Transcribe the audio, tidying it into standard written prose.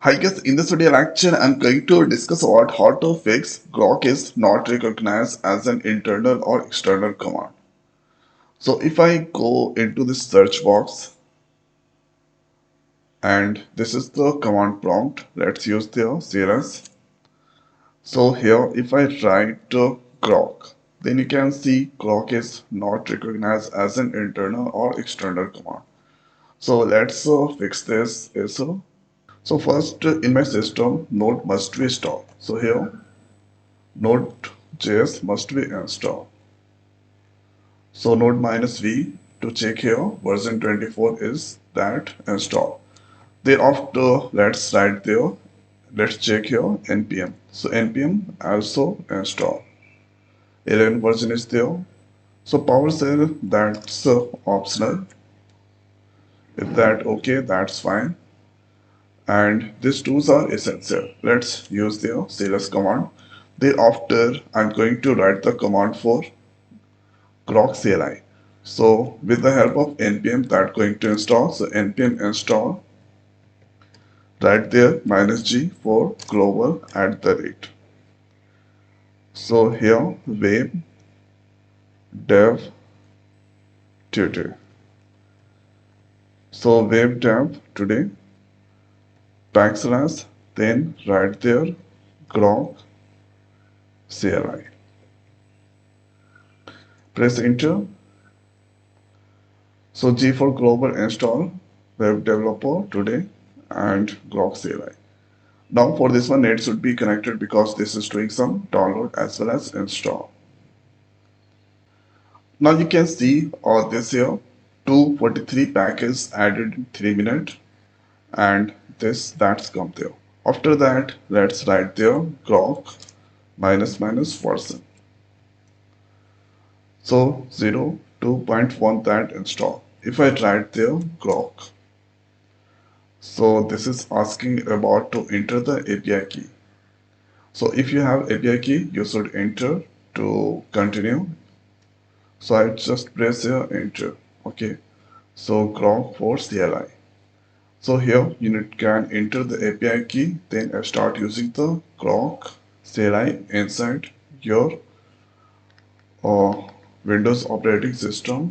I guess in this video lecture, I'm going to discuss about how to fix Grok is not recognized as an internal or external command. So if I go into the search box and this is the command prompt, let's use the CLS. So here if I write Grok, then you can see Grok is not recognized as an internal or external command. So let's fix this issue. So first in my system, Node must be installed. So here Node.js must be installed. So node -v to check here version 24 is that install. Thereafter let's write there, let's check here npm. So npm also install. 11 version is there. So PowerShell that's optional. If that okay, that's fine. And these tools are essential. Let's use the CLS command. Thereafter, I'm going to write the command for Grok CLI. So with the help of npm that going to install. So npm install right there -g for global @. So here web dev today. So web dev today backslash then right there Grok CLI. Press enter. So G for global install web developer today and Grok CLI. Now for this one net should be connected because this is doing some download as well as install. Now you can see this here 243 packages added in 3 minutes and that's come there. After that let's write there Grok --version. So 0.2.1 that install. If I write there Grok. So this is asking about to enter the API key. So if you have API key, you should enter to continue. So I just press here enter. Okay. So Grok for CLI. So here you can enter the API key, then start using the Grok CLI inside your Windows operating system.